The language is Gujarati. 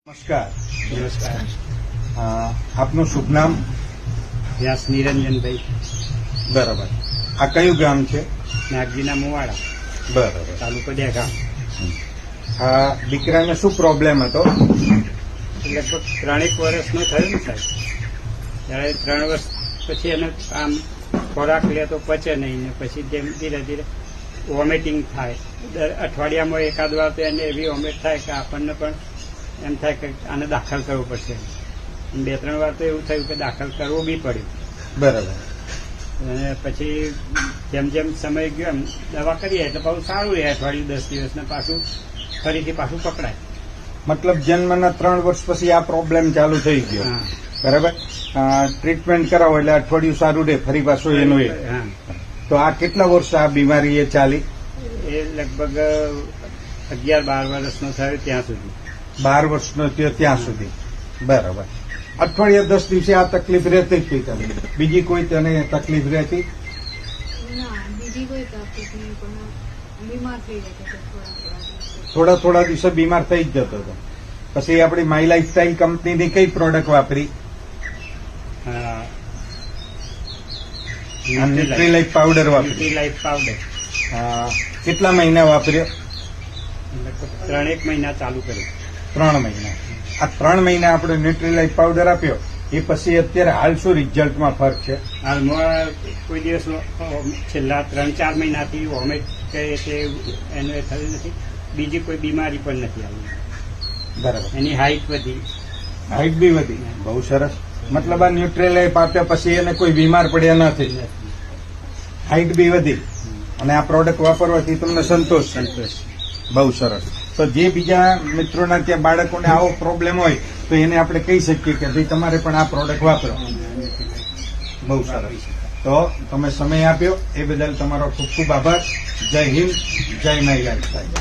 નમસ્કાર. નમસ્કાર. આપનું શુભ નામ? વ્યાસ નિરંજનભાઈ, બરાબર. આ કયું ગામ છે? નાગજીના મુવાડા, બરાબર. તાલુકો ડેગામ. આ દીકરાને શું પ્રોબ્લેમ હતો? લગભગ 3 વર્ષનો થયો ને સાહેબ. ત્યારે 3 વર્ષ પછી એને આમ ખોરાક લે તો પચે નહીં ને પછી જેમ ધીરે ધીરે વોમિટિંગ થાય. દર અઠવાડિયામાં એકાદ વાર તો એને એવી વોમિટ થાય કે આપણને પણ એમ થાય કે આને દાખલ કરવું પડશે. 2-3 વાર તો એવું થયું કે દાખલ કરવું બી પડ્યું. બરાબર. અને પછી જેમ જેમ સમય ગયો એમ દવા કરીએ એટલે પાછું સારું રહે. અઠવાડિયું 10 દિવસને પાછું ફરીથી પાછું પકડાય. મતલબ જન્મના 3 વર્ષ પછી આ પ્રોબ્લેમ ચાલુ થઈ ગયો. હા. બરાબર. ટ્રીટમેન્ટ કરાવો એટલે અઠવાડિયું સારું રહે, ફરી પાછું એનું એ. હા. તો આ કેટલા વર્ષ આ બીમારી એ ચાલી? એ લગભગ 11-12 વર્ષનો થયો ત્યાં સુધી. 12 વર્ષનો થયો ત્યાં સુધી. બરાબર. અઠવાડિયા 10 દિવસે આ તકલીફ રહેતી જ હતી તમને? બીજી કોઈ તને તકલીફ રહેતી? ના, બીજી કોઈ તકલીફ નહીં, પણ બીમાર થઈ જતો હતો થોડા દિવસે બીમાર થઈ જ જતો હતો. પછી આપણી માય લાઈફ સ્ટાઈલ કંપનીની કઈ પ્રોડક્ટ વાપરી? ન્યુટ્રીલાઇફ પાવડર વાપરી. ન્યુટ્રીલાઇફ પાવડર કેટલા મહિના વાપર્યો? લગભગ 3 મહિના ચાલુ કર્યું. 3 મહિના. આ 3 મહિના આપણે ન્યુટ્રીલાઇફ પાવડર આપ્યો એ પછી અત્યારે હાલ શું રિઝલ્ટમાં ફરક છે? હાલમાં કોઈ દિવસ છેલ્લા 3-4 મહિનાથી વોમિટ કે એનું એ થયું નથી. બીજી કોઈ બીમારી પણ નથી આવી. બરાબર. એની હાઈટ વધી. હાઈટ બી વધી. બહુ સરસ. મતલબ આ ન્યુટ્રીલાઇફ આપ્યા પછી એને કોઈ બીમાર પડ્યા નથી. હાઈટ બી વધી અને આ પ્રોડક્ટ વાપરવાથી તમને સંતોષ. બહુ સરસ. તો જે બીજા મિત્રોના ત્યાં બાળકોને આવો પ્રોબ્લેમ હોય તો એને આપણે કહી શકીએ કે ભાઈ તમારે પણ આ પ્રોડક્ટ વાપરો. બહુ સરસ. તો તમે સમય આપ્યો એ બદલ તમારો ખૂબ ખૂબ આભાર. જય હિન્દ, જય માય લાઈફ સ્ટાઈલ.